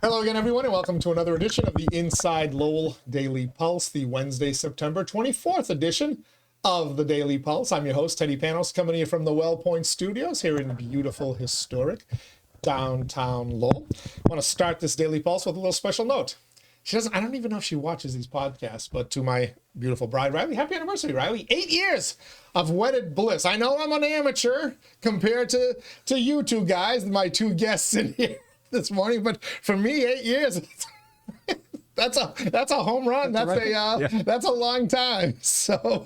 Hello again, everyone, and welcome to another edition of the Inside Lowell Daily Pulse, the Wednesday, September 24th edition of the Daily Pulse. I'm your host, Teddy Panos, coming to you from the Wellpoint Studios here in beautiful, historic downtown Lowell. I want to start this Daily Pulse with a little special note. I don't even know if she watches these podcasts, but to my beautiful bride, Riley, happy anniversary, Riley. 8 years of wedded bliss. I know I'm an amateur compared to you two guys, my two guests in here this morning, but for me, 8 years, that's a home run. That's a long time. So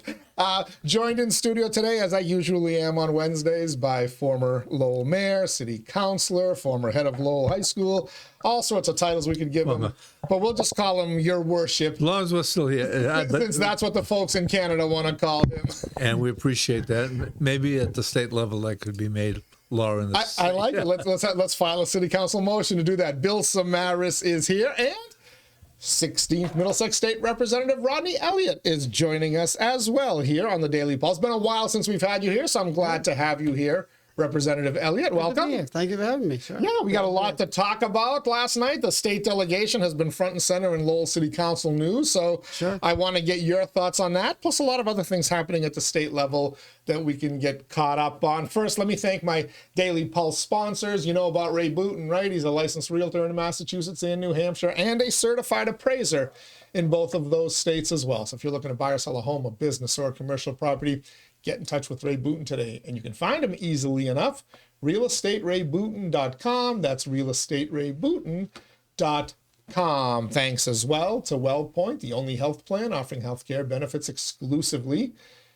joined in studio today, as I usually am on Wednesdays, by former Lowell mayor, city councilor, former head of Lowell High School, all sorts of titles we could give him, but we'll just call him your worship. As long as we're still here. Since that's what the folks in Canada want to call him. And we appreciate that. Maybe at the state level that could be made law in this. I like it. Let's file a city council motion to do that. Bill Samaras is here, and 16th Middlesex State Representative Rodney Elliott is joining us as well here on the Daily Pulse. It's been a while since we've had you here, so I'm glad to have you here, Representative Elliott. Welcome. Thank you for having me. Sure. Yeah, we got a lot to talk about last night. The state delegation has been front and center in Lowell City Council news, so sure. I want to get your thoughts on that, plus a lot of other things happening at the state level that we can get caught up on. First, let me thank my Daily Pulse sponsors. You know about Ray Booten, right? He's a licensed realtor in Massachusetts and New Hampshire, and a certified appraiser in both of those states as well. So if you're looking to buy or sell a home, a business, or a commercial property, get in touch with Ray Booten today, and you can find him easily enough. realestaterayBooten.com. That's realestaterayBooten.com. Thanks as well to WellPoint, the only health plan offering healthcare benefits exclusively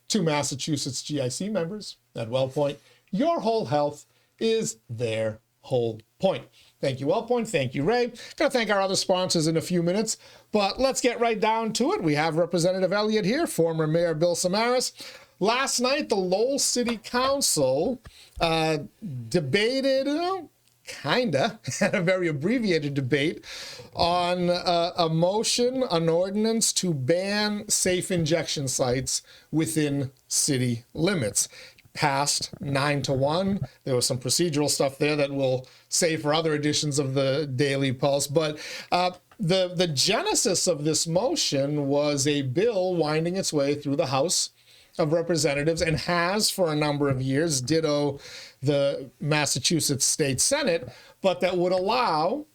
to Massachusetts GIC members. At WellPoint, your whole health is their whole point. Thank you, WellPoint. Thank you, Ray. Going to thank our other sponsors in a few minutes, but let's get right down to it. We have Representative Elliott here, former Mayor Bill Samaras. Last night, the Lowell City Council debated, had a very abbreviated debate on a motion, an ordinance to ban safe injection sites within city limits. Passed 9-1. There was some procedural stuff there that we'll save for other editions of the Daily Pulse, but the genesis of this motion was a bill winding its way through the House of Representatives, and has for a number of years, ditto the Massachusetts State Senate, but that would allow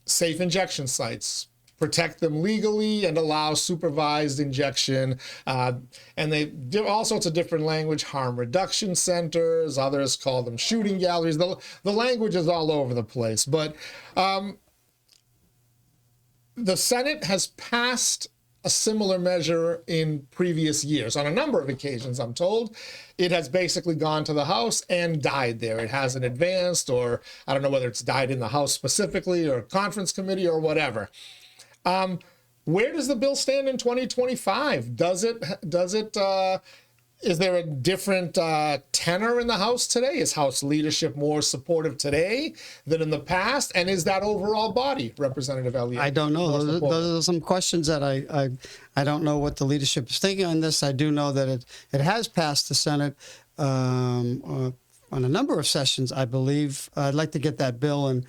safe injection sites, protect them legally, and allow supervised injection. And they do all sorts of different language, harm reduction centers, others call them shooting galleries. The language is all over the place. But the Senate has passed a similar measure in previous years. On a number of occasions, I'm told, it has basically gone to the House and died there. It hasn't advanced, or I don't know whether it's died in the House specifically, or conference committee, or whatever. Where does the bill stand in 2025? Is there a different tenor in the House today? Is House leadership more supportive today than in the past? And is that overall body, Representative Elliott? I don't know. Those are some questions that I don't know what the leadership is thinking on this. I do know that it has passed the Senate on a number of sessions, I believe. I'd like to get that bill and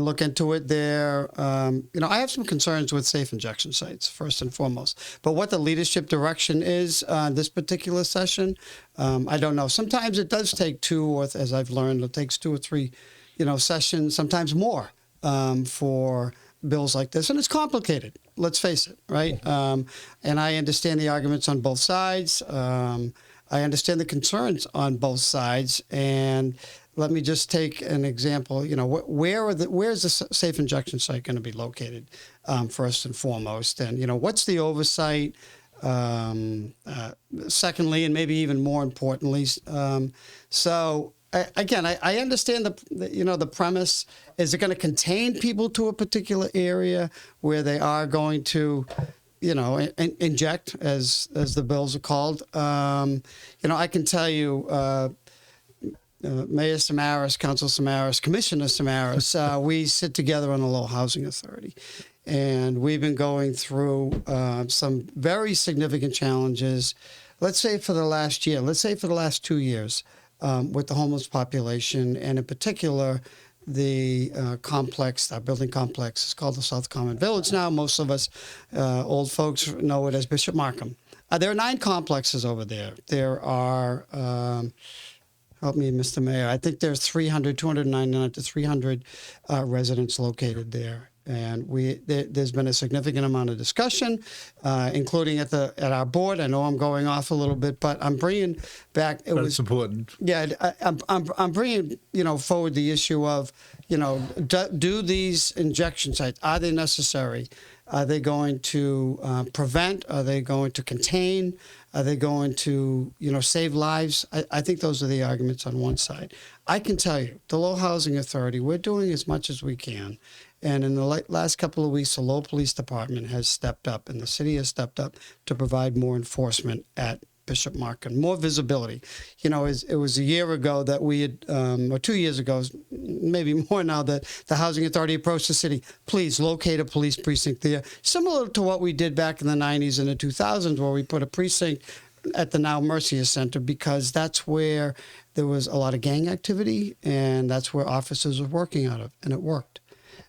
look into it there. I have some concerns with safe injection sites, first and foremost. But what the leadership direction is this particular session, I don't know. Sometimes it does take as I've learned, it takes 2 or 3, sessions, sometimes more, for bills like this. And it's complicated, let's face it, right? And I understand the arguments on both sides. I understand the concerns on both sides, and let me just take an example. Where's the safe injection site going to be located, first and foremost, and what's the oversight? Secondly, and maybe even more importantly, I understand the premise. Is it going to contain people to a particular area where they are going to inject, as the bills are called? I can tell you, Mayor Samaras, Council Samaras, Commissioner Samaras, we sit together on the Lowell Housing Authority. And we've been going through some very significant challenges, let's say for the last 2 years, with the homeless population, and in particular, complex, our building complex. It's called the South Common Village now. Most of us old folks know it as Bishop Markham. There are 9 complexes over there. There are, help me, Mr. Mayor, I think there's 299 to 300 residents located there. And there's been a significant amount of discussion, including at our board. I know I'm going off a little bit, but I'm bringing back. It's important. Yeah, I'm bringing forward the issue of do these injection sites, are they necessary? Are they going to prevent? Are they going to contain? Are they going to save lives? I think those are the arguments on one side. I can tell you, the Lowell Housing Authority, we're doing as much as we can. And in the last couple of weeks, the Lowell Police Department has stepped up, and the city has stepped up to provide more enforcement at Bishop Markham, more visibility. It was a year ago that we had, or 2 years ago, maybe more now, that the Housing Authority approached the city. Please locate a police precinct there, similar to what we did back in the 90s and the 2000s, where we put a precinct at the now Mercier Center, because that's where there was a lot of gang activity, and that's where officers were working out of, and it worked.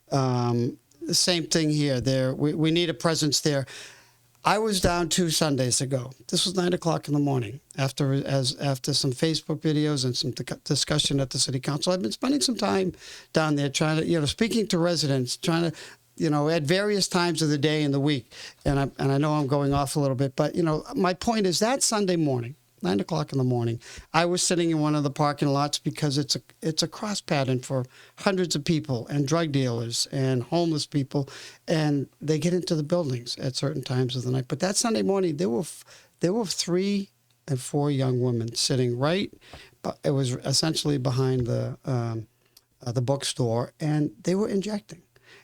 The same thing here. We need a presence there. I was down 2 Sundays ago. This was 9 o'clock in the morning. After some Facebook videos and some discussion at the city council, I've been spending some time down there trying to, speaking to residents, trying to, at various times of the day and the week. And I know I'm going off a little bit, but my point is that Sunday morning, 9 o'clock in the morning, I was sitting in one of the parking lots because it's a cross pattern for hundreds of people and drug dealers and homeless people, and they get into the buildings at certain times of the night. But that Sunday morning, there were 3 and 4 young women sitting right. It was essentially behind the bookstore, and they were injecting.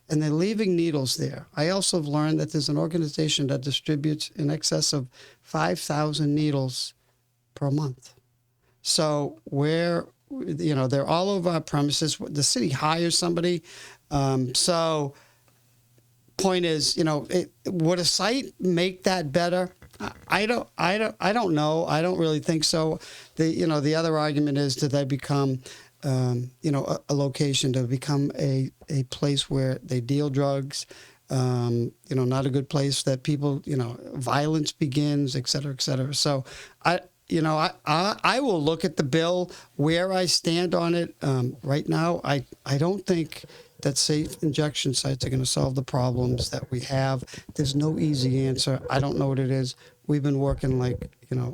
And they're leaving needles there. I also have learned that there's an organization that distributes in excess of 5,000 needles per month. So they're all over our premises. The city hires somebody. So point is, would a site make that better? I don't know. I don't really think so. The other argument is, did they become a location to become a place where they deal drugs? Not a good place that people, violence begins, et cetera, et cetera. So I will look at the bill where I stand on it. Right now, I don't think that safe injection sites are going to solve the problems that we have. There's no easy answer. I don't know what it is. We've been working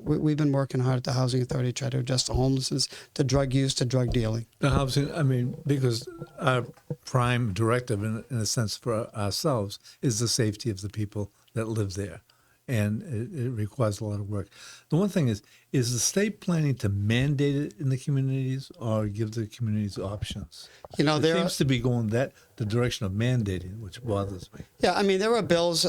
we've been working hard at the Housing Authority to try to address the homelessness, to drug use, to drug dealing. The housing, because our prime directive, in a sense, for ourselves is the safety of the people that live there. And it requires a lot of work. The one thing is the state planning to mandate it in the communities or give the communities options? It seems to be going the direction of mandating, which bothers me. Yeah, there are bills,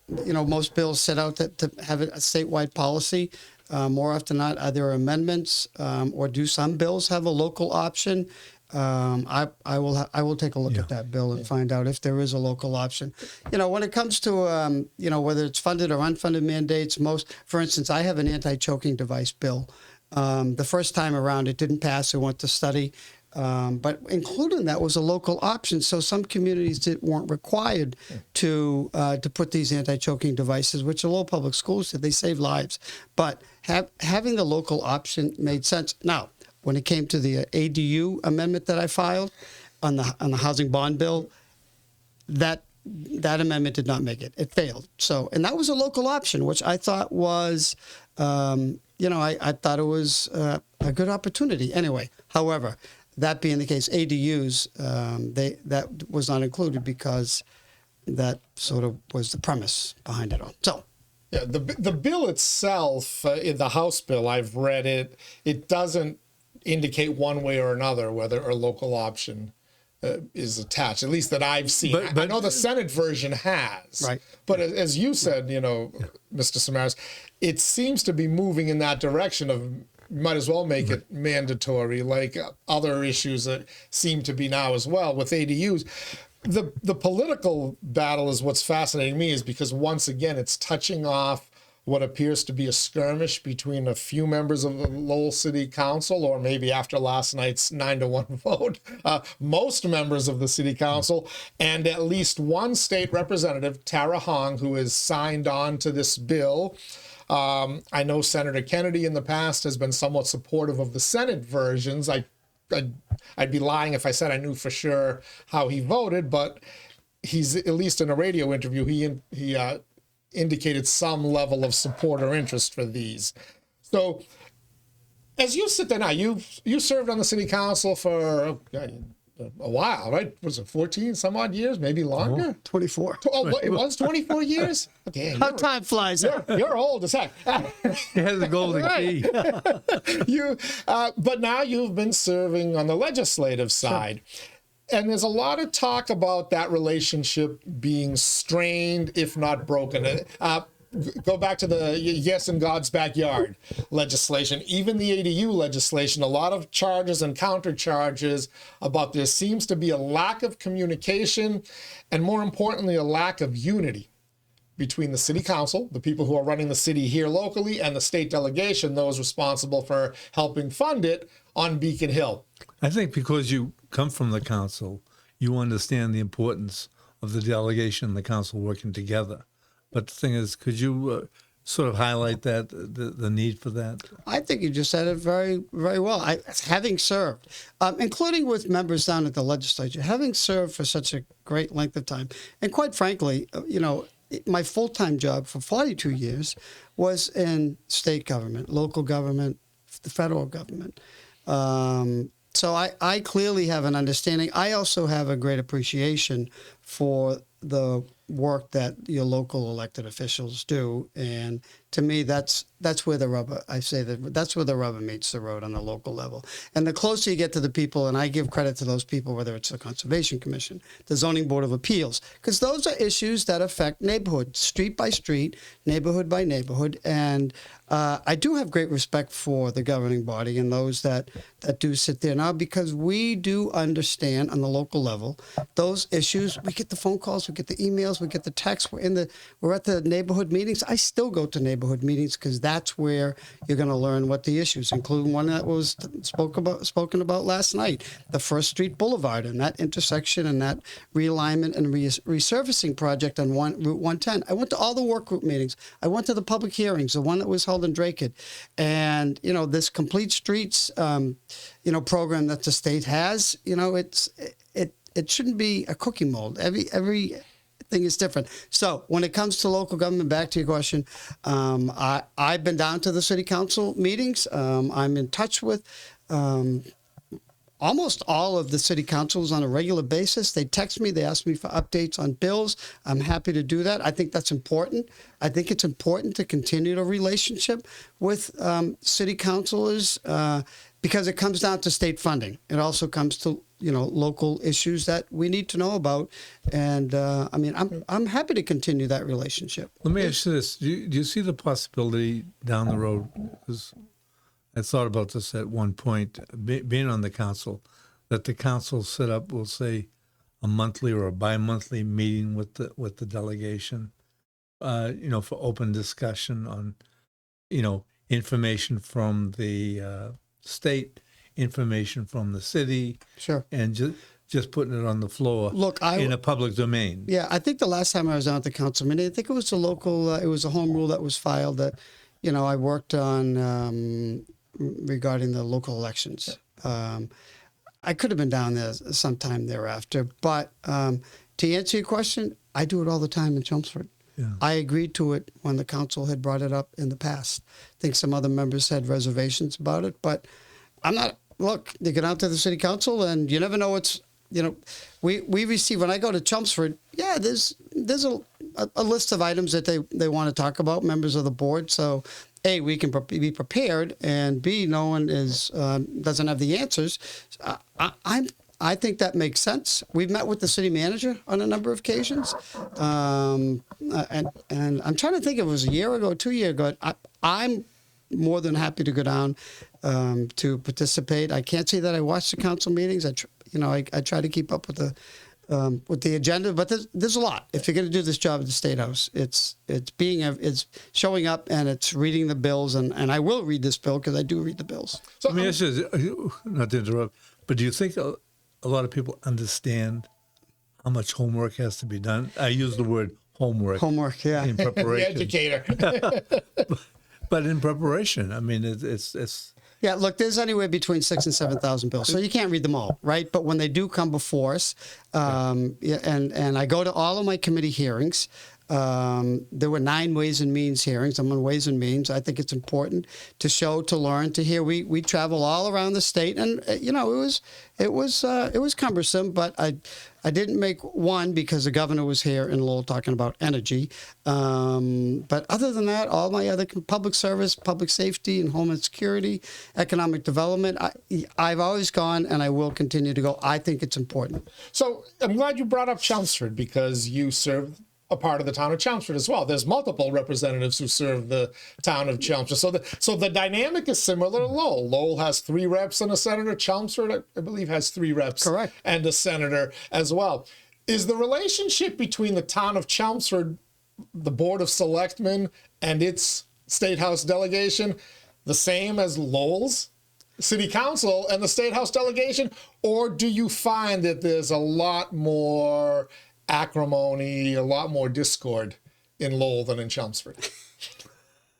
most bills set out to have a statewide policy. More often than not, there are amendments, or do some bills have a local option? I will take a look at that bill and find out if there is a local option. When it comes to whether it's funded or unfunded mandates, for instance, I have an anti-choking device bill. The first time around, it didn't pass. It went to study. But including that was a local option. So some communities weren't required to put these anti-choking devices, which the Lowell Public Schools did. They save lives. But having the local option made sense. Now, when it came to the ADU amendment that I filed on the housing bond bill, that amendment did not make it. It failed. So, and that was a local option, which I thought was, I thought it was a good opportunity. Anyway, however, that being the case, ADUs, that was not included because that sort of was the premise behind it all. So. Yeah, the bill itself, in the House bill, I've read it. It doesn't indicate one way or another whether a local option is attached, at least that I've seen. But I know the Senate version has. Right. But as you said, Mr. Samaras, it seems to be moving in that direction of might as well make it mandatory, like other issues that seem to be now as well with ADUs. The political battle is what's fascinating me, is because once again it's touching off what appears to be a skirmish between a few members of the Lowell City Council, or maybe after last night's 9-1 vote, most members of the City Council, and at least one state representative, Tara Hong, who has signed on to this bill. I know Senator Kennedy in the past has been somewhat supportive of the Senate versions. I'd be lying if I said I knew for sure how he voted, but he's, at least in a radio interview, he indicated some level of support or interest for these. So as you sit there now, you served on the City Council for a while, right? Was it 14 some odd years, maybe longer? 24. Oh, it was 24 years? Okay, How time flies. you're old as heck. He has a golden key. But now you've been serving on the legislative side. Sure. And there's a lot of talk about that relationship being strained, if not broken. Go back to the Yes in God's Backyard legislation, even the ADU legislation, a lot of charges and counter charges about there seems to be a lack of communication and, more importantly, a lack of unity between the City Council, the people who are running the city here locally, and the state delegation, those responsible for helping fund it on Beacon Hill. I think because you come from the council, you understand the importance of the delegation and the council working together. But the thing is, could you sort of highlight that, the need for that? I think you just said it very, very well. Having served, including with members down at the legislature, having served for such a great length of time, and quite frankly, my full-time job for 42 years was in state government, local government, the federal government. So I clearly have an understanding. I also have a great appreciation for the work that your local elected officials do, and to me, that's where the rubber. I say that's where the rubber meets the road on the local level. And the closer you get to the people, and I give credit to those people, whether it's the Conservation Commission, the Zoning Board of Appeals, because those are issues that affect neighborhood, street by street, neighborhood by neighborhood, and I do have great respect for the governing body and those that do sit there now, because we do understand on the local level those issues. We get the phone calls, we get the emails, we get the texts. We're at the neighborhood meetings. I still go to neighborhood meetings because that's where you're going to learn what the issues, including one that was spoken about last night, the First Street Boulevard and that intersection and that realignment and resurfacing project on Route 110. I went to all the work group meetings. I went to the public hearings, the one that was held in Draycote, and this Complete Streets, program that the state has. It shouldn't be a cookie mold. Every thing is different. So when it comes to local government, back to your question, I've been down to the City Council meetings. I'm in touch with almost all of the city councils on a regular basis. They text me. They ask me for updates on bills. I'm happy to do that. I think that's important. I think it's important to continue the relationship with city councilors because it comes down to state funding. It also comes to local issues that we need to know about. And I'm happy to continue that relationship. Let me ask you this. Do you see the possibility down the road, because I thought about this at one point, being on the council, that the council set up, we'll say, a monthly or a bi-monthly meeting with the delegation, for open discussion on, information from the state, information from the city, sure, and just putting it on the floor. Look, in a public domain. Yeah, I think the last time I was down at the council meeting, I think it was a local, it was a home rule that was filed that, I worked on regarding the local elections. I could have been down there sometime thereafter, but to answer your question, I do it all the time in Chelmsford. Yeah. I agreed to it when the council had brought it up in the past. I think some other members had reservations about it, but I'm not. Look, you get out to the city council, and you never know what's. We receive when I go to Chelmsford. Yeah, there's a list of items that they want to talk about, members of the board. So, A, we can be prepared, and B, no one doesn't have the answers. I think that makes sense. We've met with the city manager on a number of occasions, and I'm trying to think if it was a year ago, 2 years ago. I'm more than happy to go down to participate. I can't say that I watch the council meetings. I try to keep up with with the agenda, but there's a lot. If you're going to do this job at the State House, it's showing up and it's reading the bills, and I will read this bill because I do read the bills. So Let me ask you, not to interrupt, but do you think a lot of people understand how much homework has to be done? I use the word homework. Homework, yeah. In the preparation. educator. But in preparation, I mean, it's Yeah, look, there's anywhere between 6,000 and 7,000 bills, so you can't read them all, right? But when they do come before us, yeah, and I go to all of my committee hearings. There were 9 Ways and Means hearings. I'm on Ways and Means. I think it's important to show, to learn, to hear. We travel all around the state, and it was cumbersome, but I didn't make one because the governor was here in Lowell talking about energy. But other than that, all my other public service, public safety, and homeland security, economic development, I've always gone, and I will continue to go. I think it's important. So I'm glad you brought up Chelmsford because you serve a part of the town of Chelmsford as well. There's multiple representatives who serve the town of Chelmsford. So the dynamic is similar to Lowell. Lowell has 3 reps and a senator. Chelmsford, I believe, has 3 reps. Correct. And a senator as well. Is the relationship between the town of Chelmsford, the Board of Selectmen, and its State House delegation the same as Lowell's City Council and the State House delegation? Or do you find that there's a lot more acrimony, a lot more discord in Lowell than in Chelmsford?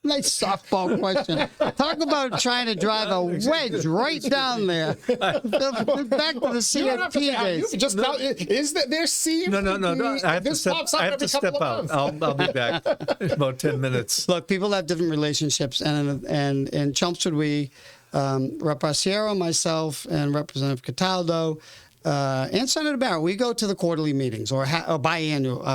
Nice softball question. Talk about trying to drive a wedge right down there. Back to the You don't have to say CFP how you days. just tell, is that there seems no. to be, I have to this step. pops up I have every to couple step of out. months. I'll be back in about 10 minutes. Look, people have different relationships, and in Chelmsford, we, Rep. Arciero, myself, and Representative Cataldo, and Senator Barrett, we go to the quarterly meetings or biannual,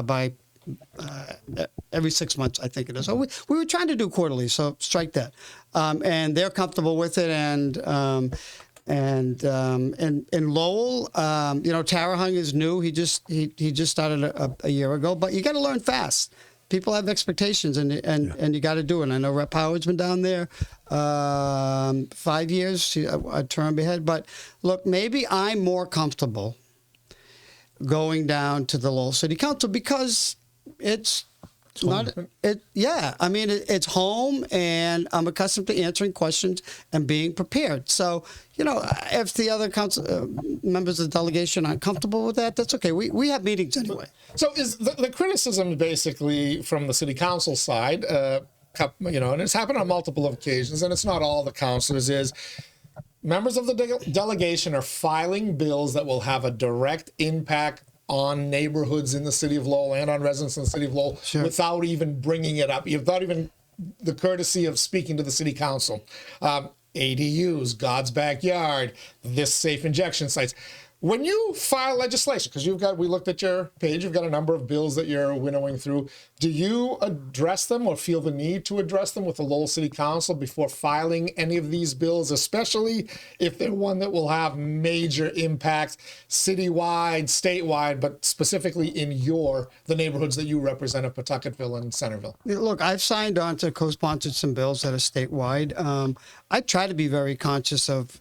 every 6 months, I think it is. So we were trying to do quarterly, so strike that. And they're comfortable with it. And in Lowell, Tara Hung is new. He just started a year ago. But you got to learn fast. People have expectations, and you got to do it. And I know Rep. Howard's been down there 5 years, a term ahead. But look, maybe I'm more comfortable going down to the Lowell City Council because it's not it. Yeah, I mean it's home, and I'm accustomed to answering questions and being prepared. So if the other council members of the delegation aren't comfortable with that, that's okay. We have meetings anyway. So is the criticism basically from the city council side, and it's happened on multiple occasions, and it's not all the councilors, is members of the delegation are filing bills that will have a direct impact on neighborhoods in the city of Lowell and on residents in the city of Lowell without even bringing it up. You've not even the courtesy of speaking to the city council. ADUs, God's backyard, this safe injection sites. When you file legislation, because we looked at your page, you've got a number of bills that you're winnowing through. Do you address them or feel the need to address them with the Lowell City Council before filing any of these bills, especially if they're one that will have major impact citywide, statewide, but specifically in the neighborhoods that you represent of Pawtucketville and Centerville? Look, I've signed on to co-sponsored some bills that are statewide. I try to be very conscious of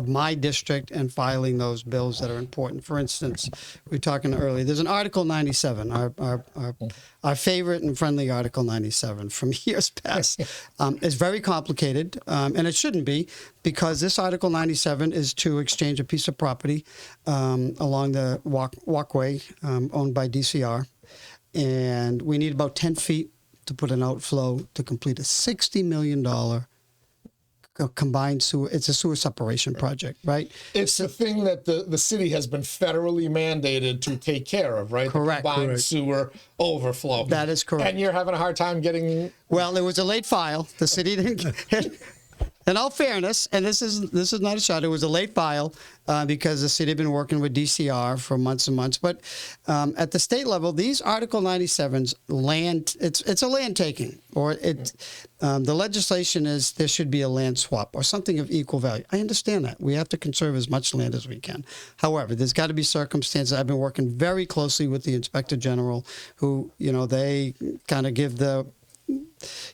my district and filing those bills that are important. For instance, we were talking earlier. There's an Article 97, our favorite and friendly Article 97 from years past. It's very complicated, and it shouldn't be, because this Article 97 is to exchange a piece of property along the walkway owned by DCR, and we need about 10 feet to put an outflow to complete a $60 million combined sewer. It's a sewer separation project, right? It's the thing that the city has been federally mandated to take care of, right? Correct. The combined sewer overflow. That is correct. And you're having a hard time getting... Well, it was a late file. The city didn't get... In all fairness, and this is not a shot, it was a late file because the city had been working with DCR for months and months. But at the state level, these Article 97's land, it's a land taking, or the legislation is there should be a land swap or something of equal value. I understand that. We have to conserve as much land as we can. However, there's got to be circumstances. I've been working very closely with the Inspector General, who, they kind of give the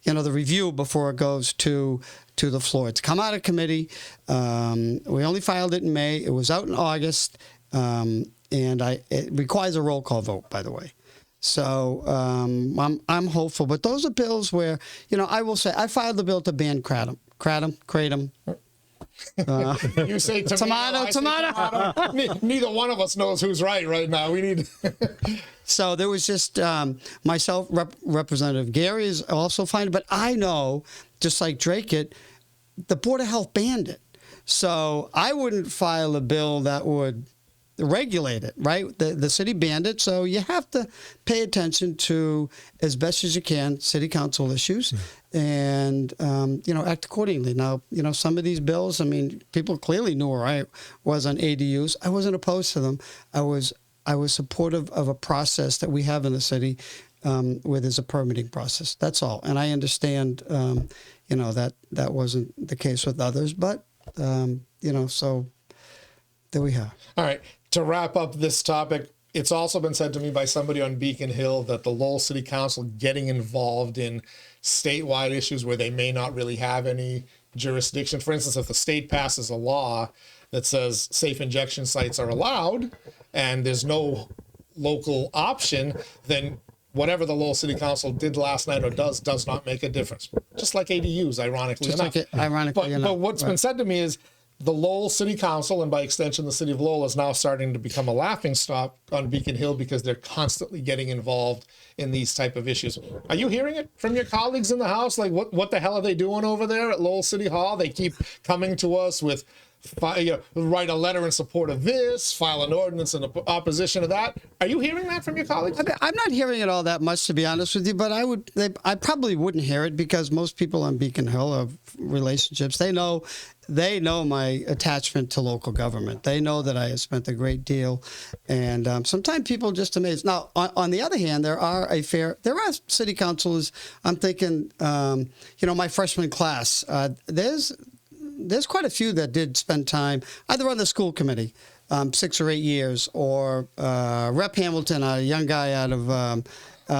review before it goes to the floor. It's come out of committee. We only filed it in May. It was out in August. and it requires a roll call vote, by the way. So I'm hopeful, but those are bills where, I will say I filed the bill to ban kratom. You say tomato, tomato. Neither one of us knows who's right now. We need. So there was just myself, Representative Gary is also fine, but I know, just like Drake, the Board of Health banned it. So I wouldn't file a bill that would regulate it, right? The city banned it, so you have to pay attention to, as best as you can, city council issues, and act accordingly. Now, some of these bills, people clearly knew where I was on ADUs. I wasn't opposed to them. I was supportive of a process that we have in the city, where there's a permitting process. That's all. And I understand, that wasn't the case with others, but so there we have. All right. To wrap up this topic, it's also been said to me by somebody on Beacon Hill that the Lowell City Council getting involved in statewide issues where they may not really have any jurisdiction. For instance, if the state passes a law that says safe injection sites are allowed and there's no local option, then whatever the Lowell City Council did last night or does not make a difference. Just like ADUs, ironically enough. But what's been said to me is the Lowell City Council, and by extension the city of Lowell, is now starting to become a laughingstock on Beacon Hill because they're constantly getting involved in these type of issues. Are you hearing it from your colleagues in the House? Like, what the hell are they doing over there at Lowell City Hall? They keep coming to us with, write a letter in support of this, file an ordinance in opposition to that. Are you hearing that from your colleagues? I'm not hearing it all that much, to be honest with you, but I probably wouldn't hear it because most people on Beacon Hill have relationships. They know my attachment to local government. They know that I have spent a great deal, and sometimes people are just amazed. Now, on the other hand, there are city councilors. I'm thinking, my freshman class. There's quite a few that did spend time either on the school committee, 6 or 8 years, or Rep Hamilton, a young guy out of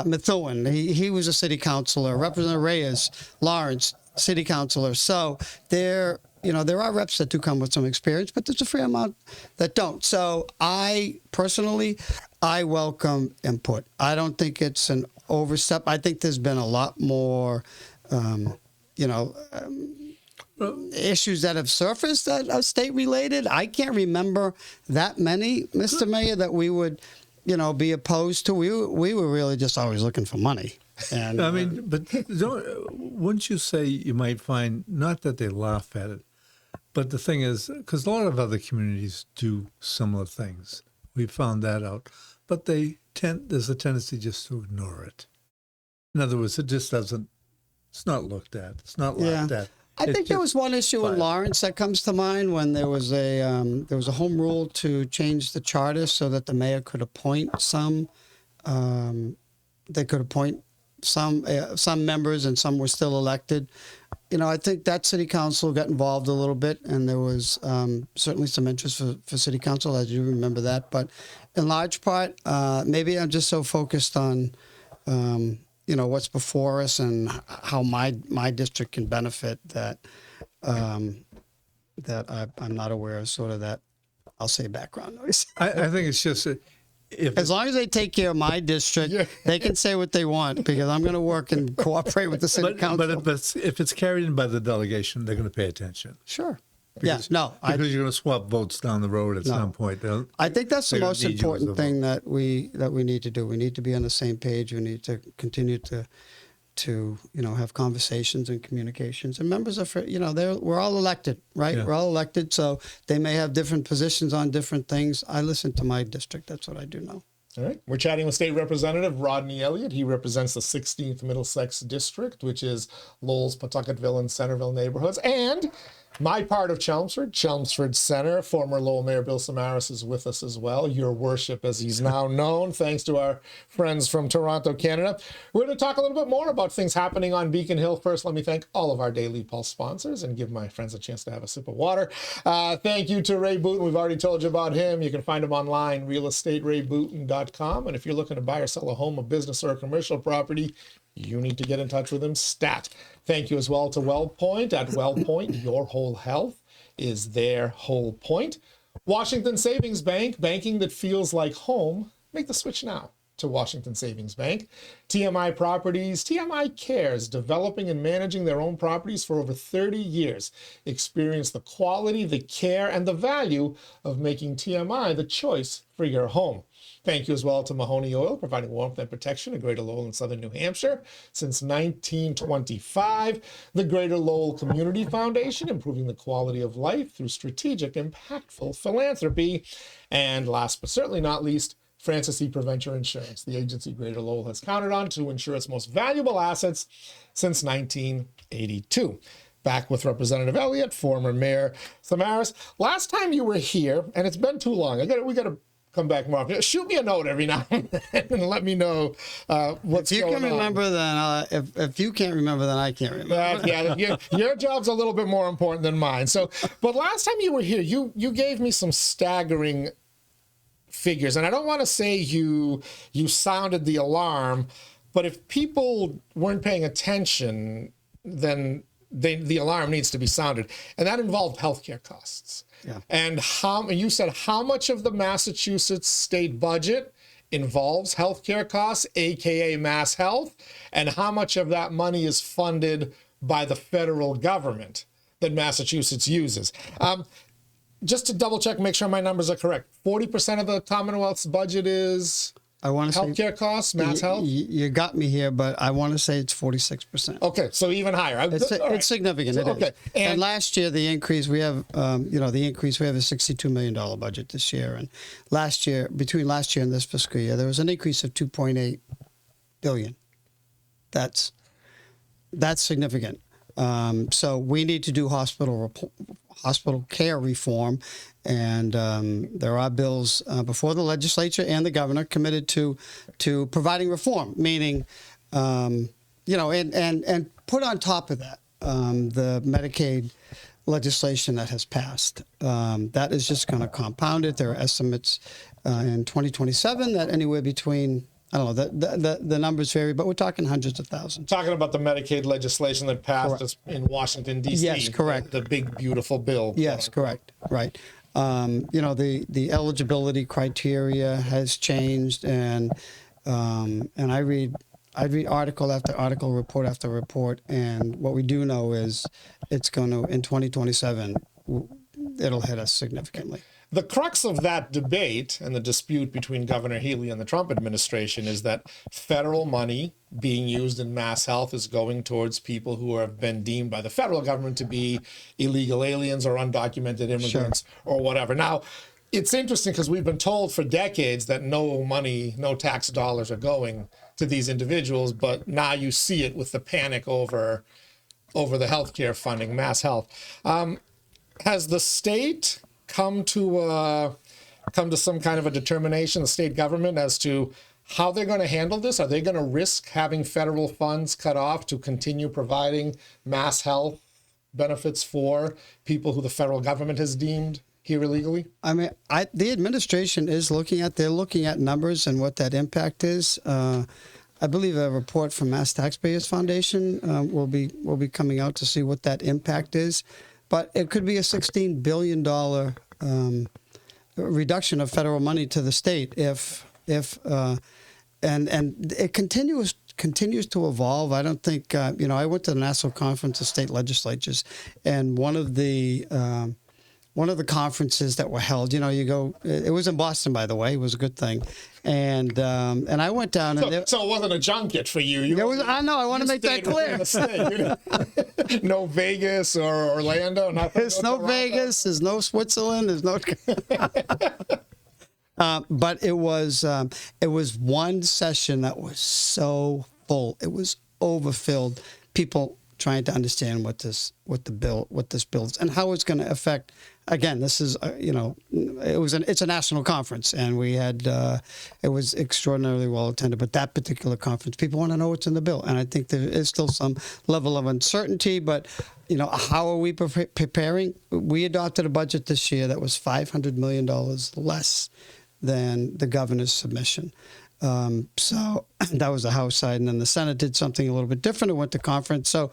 Methuen. He was a city councilor. Representative Reyes, Lawrence, city councilor. So there are reps that do come with some experience, but there's a fair amount that don't. So I welcome input. I don't think it's an overstep. I think there's been a lot more, issues that have surfaced that are state related. I can't remember that many, Mr. Mayor, that we would, be opposed to. We were really just always looking for money. And but wouldn't you say you might find, not that they laugh at it, but the thing is, because a lot of other communities do similar things. We found that out. But there's a tendency just to ignore it. In other words, it just doesn't, it's not looked at. It's not laughed at. I think there was one issue in Lawrence that comes to mind when there was a home rule to change the charter so that the mayor could appoint some. They could appoint some members, and some were still elected. I think that city council got involved a little bit, and there was certainly some interest for city council. I do remember that, but in large part, maybe I'm just so focused on. What's before us and how my district can benefit that that I'm not aware of sort of that, I'll say, background noise. I think it's just as long as they take care of my district, they can say what they want because I'm going to work and cooperate with the city council. But if it's carried in by the delegation, they're going to pay attention. Sure. Because you're going to swap votes down the road at some point. I think that's the most important thing that we need to do. We need to be on the same page. We need to continue to have conversations and communications. And members are, we're all elected, right? Yeah. We're all elected, so they may have different positions on different things. I listen to my district. That's what I do know. All right. We're chatting with State Representative Rodney Elliott. He represents the 16th Middlesex District, which is Lowell's, Pawtucketville, and Centerville neighborhoods. And my part of Chelmsford Center. Former Lowell Mayor Bill Samaras is with us as well. Your Worship, as he's now known, thanks to our friends from Toronto, Canada. We're going to talk a little bit more about things happening on Beacon Hill. First, let me thank all of our Daily Pulse sponsors and give my friends a chance to have a sip of water. Thank you to Ray Booten. We've already told you about him. You can find him online, realestaterayBooten.com. And if you're looking to buy or sell a home, a business, or a commercial property, you need to get in touch with him stat. Thank you as well to WellPoint. At WellPoint, your whole health is their whole point. Washington Savings Bank, banking that feels like home. Make the switch now to Washington Savings Bank. TMI Properties, TMI Cares, developing and managing their own properties for over 30 years. Experience the quality, the care, and the value of making TMI the choice for your home. Thank you as well to Mahoney Oil, providing warmth and protection in Greater Lowell and Southern New Hampshire since 1925. The Greater Lowell Community Foundation, improving the quality of life through strategic, impactful philanthropy. And last but certainly not least, Francis E. Preventure Insurance, the agency Greater Lowell has counted on to insure its most valuable assets since 1982. Back with Representative Elliott, former Mayor Samaras. Last time you were here, and it's been too long. We got to come back more often. Shoot me a note every now and then and let me know what's going on. If you can remember, then if you can't remember, then I can't remember. Yeah, your job's a little bit more important than mine. So, but last time you were here, you gave me some staggering figures, and I don't want to say you sounded the alarm, but if people weren't paying attention, then the alarm needs to be sounded, and that involved healthcare costs. Yeah. And you said how much of the Massachusetts state budget involves healthcare costs, aka Mass Health, and how much of that money is funded by the federal government that Massachusetts uses. Just to double check, make sure my numbers are correct. 40% of the Commonwealth's budget is I want to healthcare say, cost, Mass Health. You got me here, but I want to say it's 46%. Okay, so even higher. It's significant. It is. And last year, the increase we have, we have a $62 million budget this year, and between last year and this fiscal year, there was an increase of $2.8 billion. That's significant. So we need to do hospital care reform, and there are bills before the legislature and the governor committed to providing reform, meaning and put on top of that the Medicaid legislation that has passed. That is just going to compound it. There are estimates in 2027 that anywhere between, I don't know, the numbers vary, but we're talking hundreds of thousands. Talking about the Medicaid legislation that passed in Washington, D.C. Yes, correct. The big, beautiful bill. Yes, correct. Right. The eligibility criteria has changed, and I read article after article, report after report, and what we do know is it's going to, in 2027, it'll hit us significantly. The crux of that debate and the dispute between Governor Healy and the Trump administration is that federal money being used in Mass Health is going towards people who have been deemed by the federal government to be illegal aliens or undocumented immigrants or whatever. Now, it's interesting because we've been told for decades that no money, no tax dollars are going to these individuals, but now you see it with the panic over the healthcare funding, Mass Health. Has the state come to some kind of a determination, the state government, as to how they're going to handle this? Are they going to risk having federal funds cut off to continue providing Mass Health benefits for people who the federal government has deemed here illegally? I mean, the administration is looking at numbers and what that impact is. I believe a report from Mass Taxpayers Foundation will be coming out to see what that impact is. But it could be a $16 billion reduction of federal money to the state if and it continues to evolve. I don't think I went to the National Conference of State Legislatures, and one of the conferences that were held, you go. It was in Boston, by the way. It was a good thing, and I went down. So it wasn't a junket for you. I know. I want to make that clear. No Vegas or Orlando. There's no Vegas. There's no Switzerland. There's no. But it was one session that was so full. It was overfilled. People trying to understand what this bill is and how it's going to affect. Again, this is it's a national conference, and we had it was extraordinarily well attended. But that particular conference, people want to know what's in the bill, and I think there is still some level of uncertainty. But how are we preparing? We adopted a budget this year that was $500 million less than the governor's submission. So that was the House side, and then the Senate did something a little bit different. It went to conference. So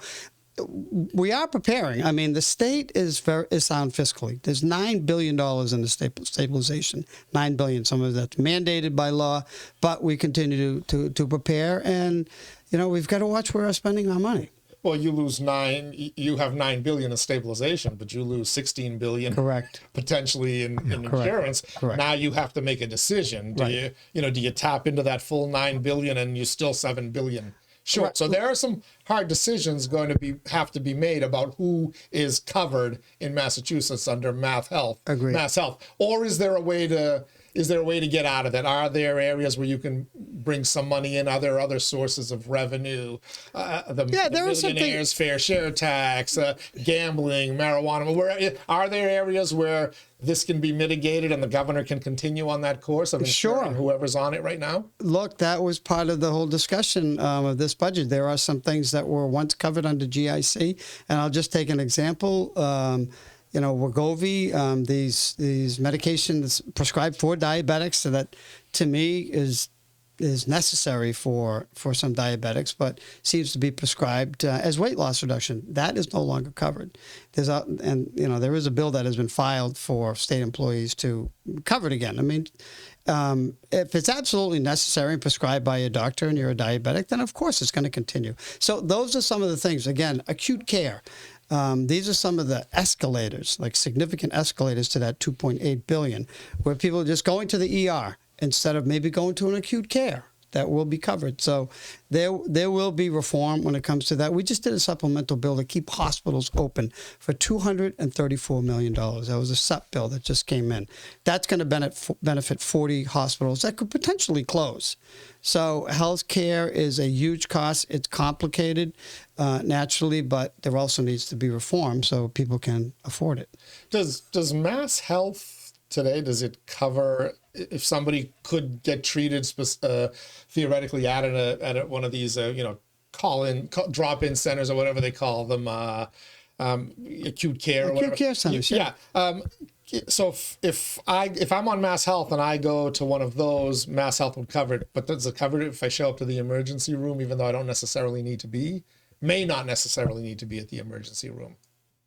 we are preparing. I mean, the state is sound fiscally. There's $9 billion in the stabilization. $9 billion. Some of that's mandated by law, but we continue to prepare. And, you know, we've got to watch where we're spending our money. Well, you have $9 billion in stabilization, but you lose $16 billion. Correct. Potentially in insurance. Correct. Now you have to make a decision. Do you tap into that full $9 billion and you're still $7 billion short? Right. So there are some hard decisions going to have to be made about who is covered in Massachusetts under Mass Health. Agreed. Mass Health, or is there a way to get out of that? Are there areas where you can bring some money in? Are there other sources of revenue? The millionaires' fair share tax, gambling, marijuana. Are there areas where this can be mitigated and the governor can continue on that course of ensuring whoever's on it right now? Look, that was part of the whole discussion of this budget. There are some things that were once covered under GIC, and I'll just take an example. Wegovy, these medications prescribed for diabetics, so that to me is necessary for some diabetics, but seems to be prescribed as weight loss reduction. That is no longer covered. There is a bill that has been filed for state employees to cover it again. I mean, if it's absolutely necessary and prescribed by a doctor and you're a diabetic, then of course it's going to continue. So those are some of the things. Again, acute care. These are some of the escalators, like significant escalators to that $2.8 billion, where people are just going to the ER instead of maybe going to an acute care. That will be covered. So there will be reform when it comes to that. We just did a supplemental bill to keep hospitals open for $234 million. That was a SUP bill that just came in. That's going to benefit 40 hospitals that could potentially close. So healthcare is a huge cost. It's complicated, naturally, but there also needs to be reform so people can afford it. Does Mass Health today, does it cover if somebody could get treated theoretically at one of these drop-in centers or whatever they call them, acute care or whatever. Acute care centers, yeah. So if I'm on Mass Health and I go to one of those, Mass Health would cover it. But does it cover it if I show up to the emergency room, even though I don't necessarily need to be? May not necessarily need to be at the emergency room.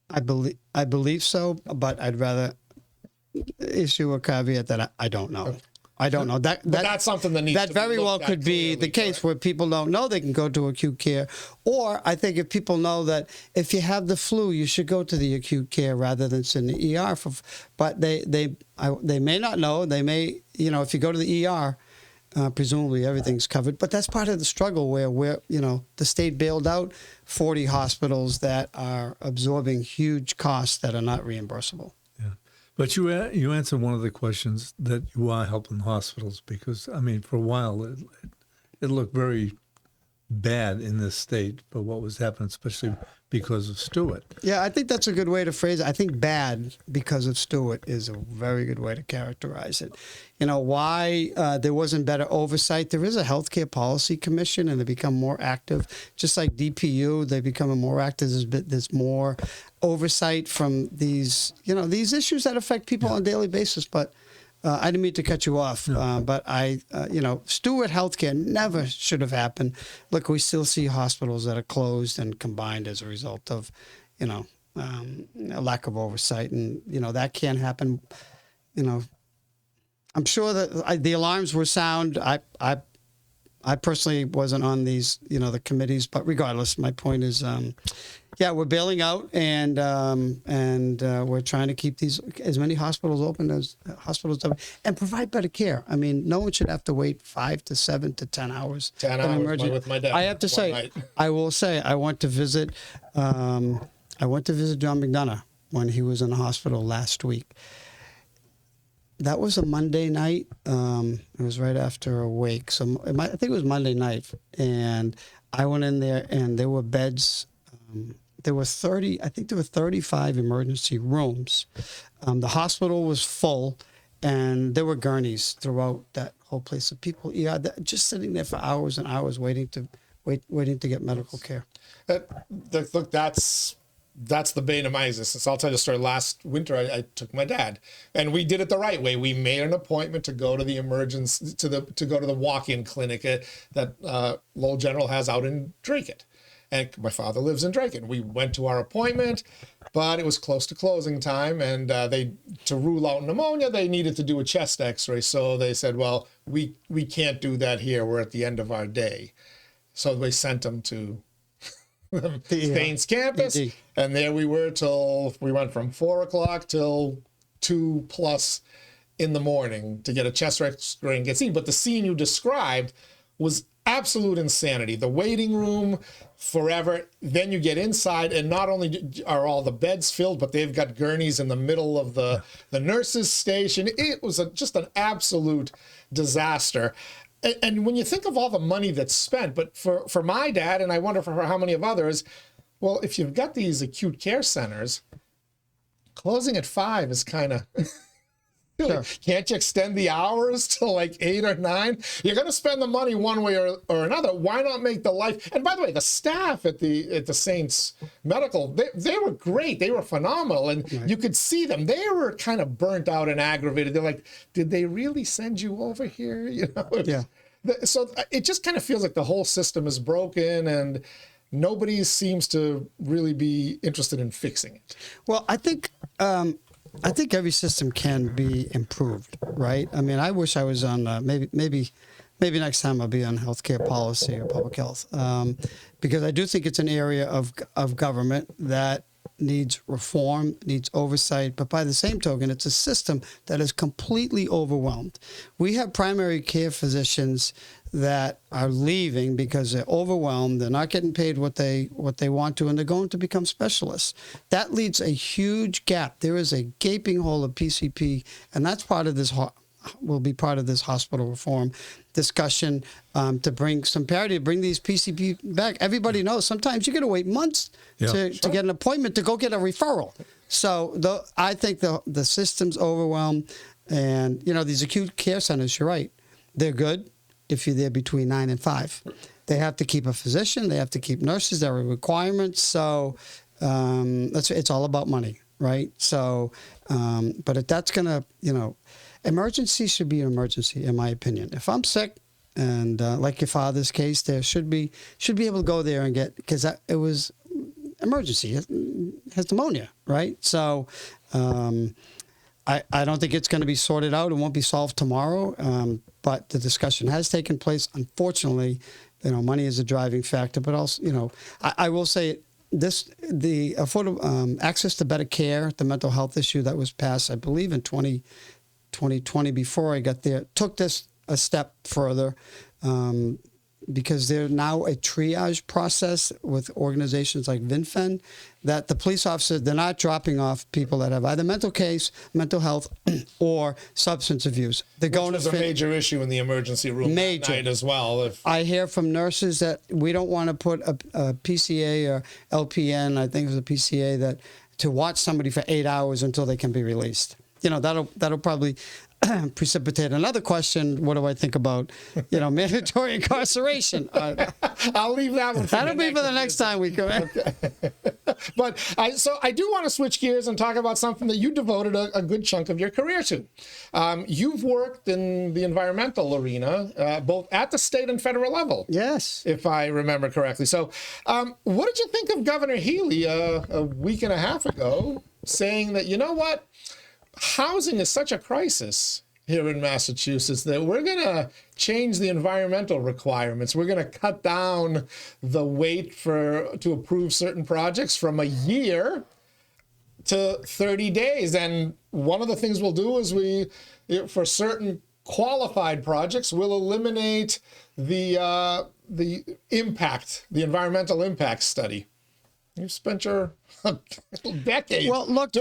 I believe so, but I'd rather issue a caveat that I don't know. Okay. I don't know. That's something that needs to be very well looked at could be the case, correct? where people don't know they can go to acute care. Or I think if people know that if you have the flu, you should go to the acute care rather than sit in the ER. But they may not know. They may, if you go to the ER, presumably everything's covered. But that's part of the struggle where the state bailed out 40 hospitals that are absorbing huge costs that are not reimbursable. But you answered one of the questions, that you are helping hospitals, because, I mean, for a while it looked very bad in this state for what was happening, especially because of Stewart. Yeah, I think that's a good way to phrase it. I think bad because of Stewart is a very good way to characterize it. Why there wasn't better oversight. There is a healthcare policy commission, and they become more active. Just like DPU, they become more active. There's more oversight from these issues that affect people on a daily basis. But I didn't mean to cut you off, but Stewart Healthcare never should have happened. Look, we still see hospitals that are closed and combined as a result of, a lack of oversight, and that can't happen. I'm sure that the alarms were sound. I personally wasn't on these, the committees, but regardless, my point is, we're bailing out, and we're trying to keep as many hospitals open as hospitals open, and provide better care. I mean, no one should have to wait 5 to 7 to 10 hours. 10 hours with my dad. I have to say, I will say, I went to visit John McDonough when he was in the hospital last week. That was a Monday night. It was right after a wake. So I think it was Monday night. And I went in there, and there were beds. There were 35 emergency rooms. The hospital was full, and there were gurneys throughout that whole place. So people, just sitting there for hours and hours waiting to get medical care. Look, that's the bane of my existence. I'll tell you a story. Last winter, I took my dad, and we did it the right way. We made an appointment to go to the to go to the walk-in clinic that Lowell General has out in Drake. And my father lives in Drake, and we went to our appointment, but it was close to closing time, and to rule out pneumonia, they needed to do a chest X-ray. So they said, well, we can't do that here. We're at the end of our day. So they sent him to Staines campus, and there we were till we went from 4 o'clock till 2+ in the morning to get a chest X-ray and get seen. But the scene you described was absolute insanity. The waiting room forever. Then you get inside, and not only are all the beds filled, but they've got gurneys in the middle of the nurses' station. It was just an absolute disaster. And when you think of all the money that's spent, but for my dad, and I wonder for how many of others, well, if you've got these acute care centers, closing at 5 is kind of... Sure. Can't you extend the hours to like 8 or 9? You're going to spend the money one way or another. Why not make the life? And by the way, the staff at the Saints Medical, they were great. They were phenomenal, and you could see them. They were kind of burnt out and aggravated. They're like, did they really send you over here? You know? Yeah. So it just kind of feels like the whole system is broken, and nobody seems to really be interested in fixing it. Well, I think every system can be improved, right? I mean, I wish I was on maybe next time I'll be on healthcare policy or public health, because I do think it's an area of government that needs reform, needs oversight. But by the same token, it's a system that is completely overwhelmed. We have primary care physicians that are leaving because they're overwhelmed. They're not getting paid what they want to, and they're going to become specialists. That leaves a huge gap. There is a gaping hole of PCP, and that's part of this will be part of this hospital reform discussion, to bring some parity, to bring these PCP back. Everybody knows sometimes you got to wait months to get an appointment to go get a referral. So I think the system's overwhelmed, and these acute care centers, you're right, they're good if you're there between 9 and 5. They have to keep a physician. They have to keep nurses. There are requirements. So it's all about money, right? So, but if that's going to, emergency should be an emergency, in my opinion. If I'm sick, and like your father's case, there should be able to go there and get, because it was emergency. It has pneumonia, right? So I don't think it's going to be sorted out. It won't be solved tomorrow. But the discussion has taken place. Unfortunately, money is a driving factor. But also, I will say the affordable access to better care, the mental health issue that was passed, I believe, in 2020 before I got there, took this a step further. Because there's now a triage process with organizations like VinFen, that the police officers, they're not dropping off people that have either mental health, or substance abuse. They're going to a major issue in the emergency room at night as well. I hear from nurses that we don't want to put a PCA or LPN, I think it was a PCA, to watch somebody for 8 hours until they can be released. That'll probably precipitate another question. What do I think about, mandatory incarceration? I'll leave that one. That'll be for the next time we come in. Okay. But I do want to switch gears and talk about something that you devoted a good chunk of your career to. You've worked in the environmental arena, both at the state and federal level. Yes. If I remember correctly. So what did you think of Governor Healy a week and a half ago saying that, what? Housing is such a crisis here in Massachusetts that we're going to change the environmental requirements. We're going to cut down the wait to approve certain projects from a year to 30 days. And one of the things we'll do is for certain qualified projects, we'll eliminate the impact, the environmental impact study. You've spent your decade. Well, look,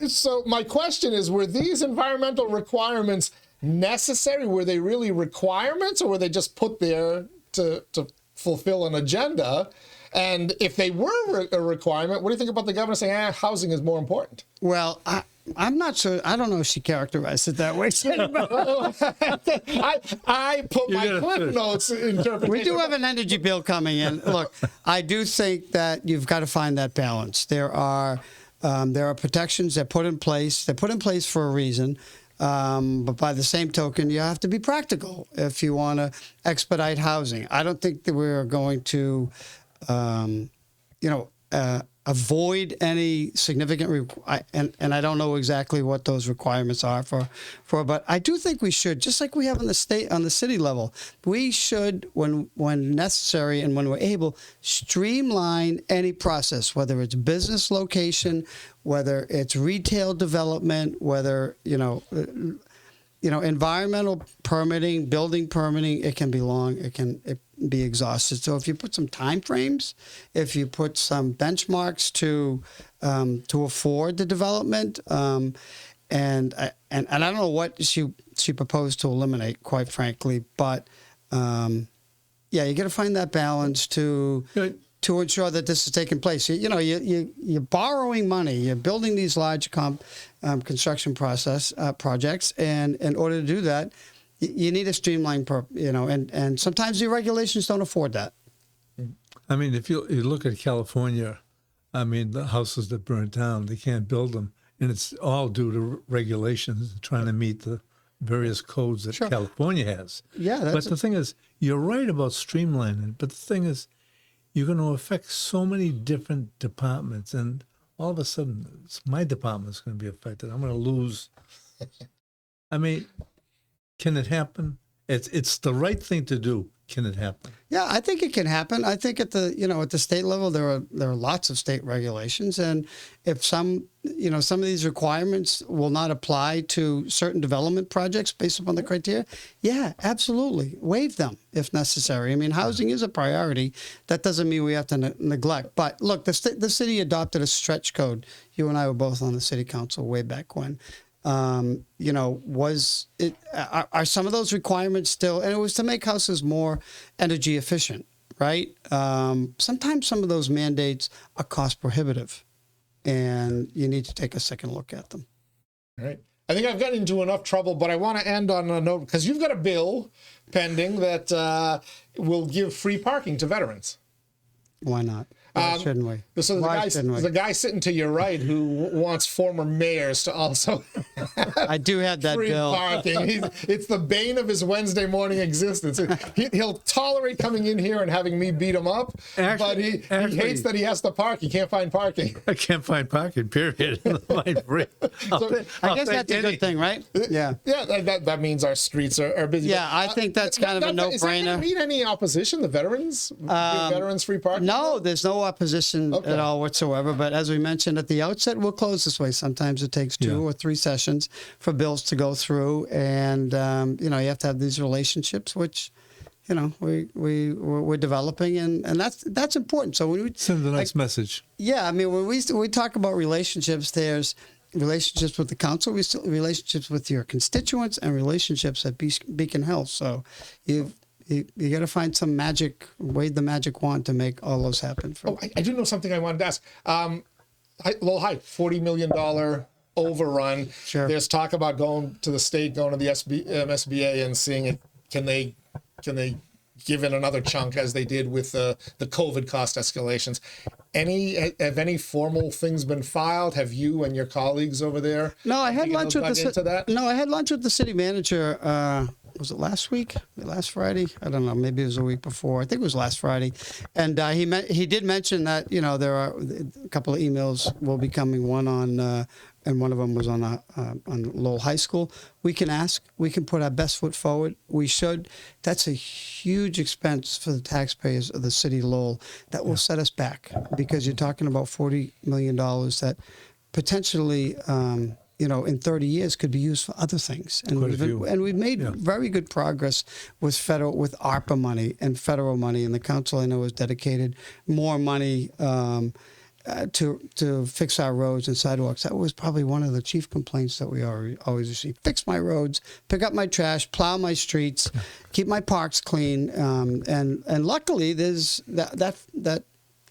so my question is, were these environmental requirements necessary? Were they really requirements, or were they just put there to fulfill an agenda? And if they were a requirement, what do you think about the governor saying, housing is more important? Well, I'm not sure. I don't know if she characterized it that way. I put my Cliff Notes interpretation. We do have an energy bill coming in. Look, I do think that you've got to find that balance. There are protections that put in place. They're put in place for a reason. But by the same token, you have to be practical if you want to expedite housing. I don't think that we're going to avoid any significant and I don't know exactly what those requirements are for, but I do think we should, just like we have on the city level, we should, when necessary and when we're able, streamline any process, whether it's business location, whether it's retail development, whether environmental permitting, building permitting. It can be long. It can be exhausted. So if you put some time frames, if you put some benchmarks to afford the development, and I don't know what she proposed to eliminate, quite frankly, but you got to find that balance to ensure that this is taking place. You're borrowing money. You're building these large construction projects, and in order to do that, you need a streamlined, and sometimes the regulations don't afford that. I mean, if you look at California, I mean, the houses that burn down, they can't build them, and it's all due to regulations trying to meet the various codes that California has. Yeah, but the thing is, you're right about streamlining, but the thing is, you're going to affect so many different departments, and all of a sudden, my department's going to be affected. I'm going to lose. I mean, can it happen? It's the right thing to do. Can it happen? Yeah, I think it can happen. I think at the state level there are lots of state regulations, and if some of these requirements will not apply to certain development projects based upon the criteria, yeah, absolutely, waive them if necessary. I mean, housing is a priority. That doesn't mean we have to neglect. But look, the city adopted a stretch code. You and I were both on the city council way back when. Are some of those requirements still, and it was to make houses more energy efficient, right? Sometimes some of those mandates are cost prohibitive, and you need to take a second look at them. All right. I think I've gotten into enough trouble, but I want to end on a note, because you've got a bill pending that will give free parking to veterans. Why not? Why shouldn't we? So there's a guy sitting to your right who wants former mayors to also I do have that free bill. parking. It's the bane of his Wednesday morning existence. He'll tolerate coming in here and having me beat him up, but he hates that he has to park. He can't find parking. I can't find parking, period. I guess that's a good thing, right? Yeah. Yeah, that means our streets are busy. Yeah, I think that's kind of a no-brainer. Is that going to meet any opposition, the veterans? Give veterans free parking? No, there's no opposition at all whatsoever. But as we mentioned at the outset, we'll close this way. Sometimes it takes 2 or 3 sessions for bills to go through, and you have to have these relationships, which we're developing, and that's important. So when we send a nice message. Yeah, I mean, when we talk about relationships, there's relationships with the council, relationships with your constituents, and relationships at Beacon Hill. So you got to find some magic, wave the magic wand to make all those happen. I do know something I wanted to ask. $40 million overrun. Sure. There's talk about going to the state, going to the SBA and seeing it. Can they give it another chunk as they did with the COVID cost escalations? Have any formal things been filed? Have you and your colleagues over there? No, I had lunch with I had lunch with the city manager. Was it last week? Last Friday? I don't know. Maybe it was a week before. I think it was last Friday. And he did mention that there are a couple of emails will be coming. One on and one of them was on Lowell High School. We can ask. We can put our best foot forward. We should. That's a huge expense for the taxpayers of the city of Lowell. That will set us back, because you're talking about $40 million that potentially. In 30 years could be used for other things. And we've made very good progress with ARPA money and federal money. And the council, I know, has dedicated more money to fix our roads and sidewalks. That was probably one of the chief complaints that we always receive. Fix my roads, pick up my trash, plow my streets, keep my parks clean. And luckily, there's that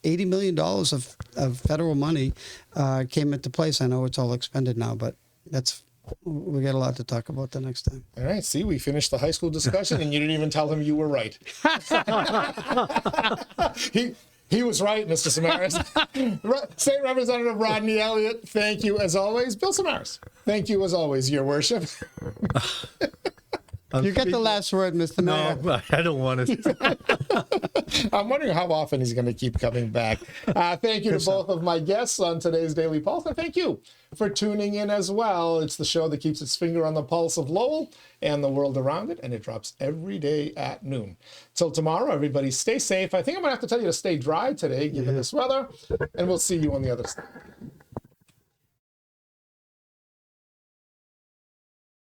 $80 million of federal money came into place. I know it's all expended now, but we got a lot to talk about the next time. All right. See, we finished the high school discussion, and you didn't even tell him you were right. He was right, Mr. Samaras. State Representative Rodney Elliott, thank you as always. Bill Samaras, thank you as always, Your Worship. You get the last word, Mr. Mayor. No, I don't want it. I'm wondering how often he's going to keep coming back. Thank you to both of my guests on today's Daily Pulse, and thank you for tuning in as well. It's the show that keeps its finger on the pulse of Lowell and the world around it, and it drops every day at noon. Till tomorrow, everybody stay safe. I think I'm going to have to tell you to stay dry today, given this weather, and we'll see you on the other side.